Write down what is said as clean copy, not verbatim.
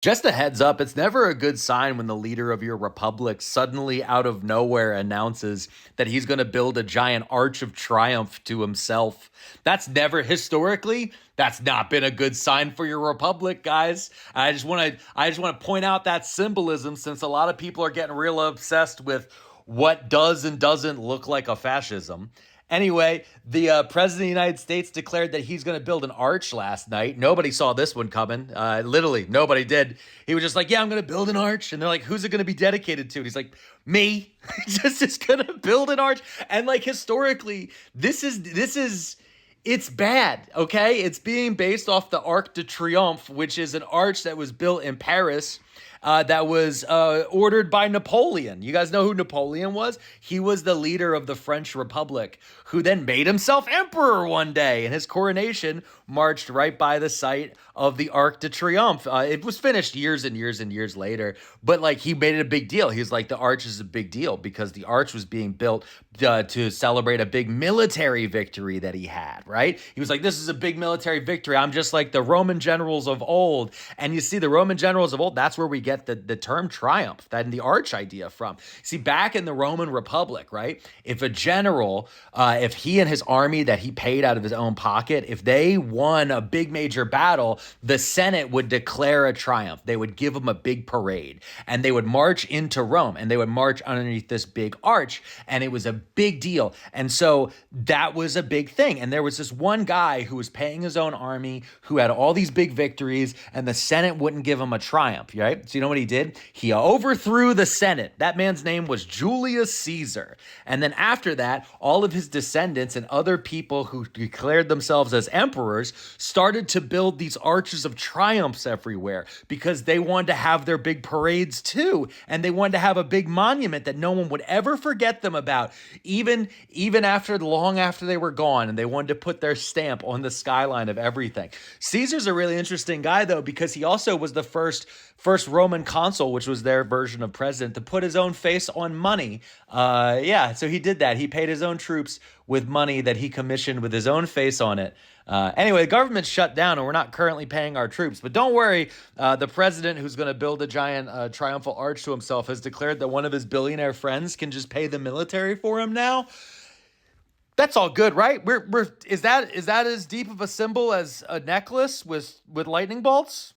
Just a heads up, it's never a good sign when the leader of your republic suddenly out of nowhere announces that he's going to build a giant arch of triumph to himself. Historically, that's not been a good sign for your republic, guys. I just want to point out that symbolism since a lot of people are getting real obsessed with what does and doesn't look like a fascism. Anyway, the president of the United States declared that he's going to build an arch last night. Nobody saw this one coming. Literally, nobody did. He was just like, "Yeah, I'm going to build an arch," and they're like, "Who's it going to be dedicated to?" And he's like, "Me." Just going to build an arch, and like historically, this is it's bad, okay? It's being based off the Arc de Triomphe, which is an arch that was built in Paris that was ordered by Napoleon. You guys know who Napoleon was? He was the leader of the French Republic, who then made himself emperor one day, and his coronation marched right by the site of the Arc de Triomphe. It was finished years and years and years later, but like he made it a big deal. He was like, the arch is a big deal because the arch was being built to celebrate a big military victory that he had, right? He was like, this is a big military victory. I'm just like the Roman generals of old. And you see, the Roman generals of old, that's where we get the term triumph, that and the arch idea from. See, back in the Roman Republic, right? If a general, if he and his army that he paid out of his own pocket, if they won a big major battle, the Senate would declare a triumph. They would give him a big parade and they would march into Rome and they would march underneath this big arch. And it was a big deal. And so that was a big thing. And there was this one guy who was paying his own army, who had all these big victories, and the Senate wouldn't give him a triumph, right? So you know what he did? He overthrew the Senate. That man's name was Julius Caesar. And then after that, all of his descendants and other people who declared themselves as emperors started to build these arches of triumphs everywhere because they wanted to have their big parades too. And they wanted to have a big monument that no one would ever forget them about, even after long after they were gone. And they wanted to put their stamp on the skyline of everything. Caesar's a really interesting guy though, because he also was the first Roman consul, which was their version of president, to put his own face on money. Yeah, so he did that. He paid his own troops with money that he commissioned with his own face on it. Anyway, the government's shut down and we're not currently paying our troops. But don't worry, the president who's going to build a giant triumphal arch to himself has declared that one of his billionaire friends can just pay the military for him now. That's all good, right? We're is that as deep of a symbol as a necklace with lightning bolts?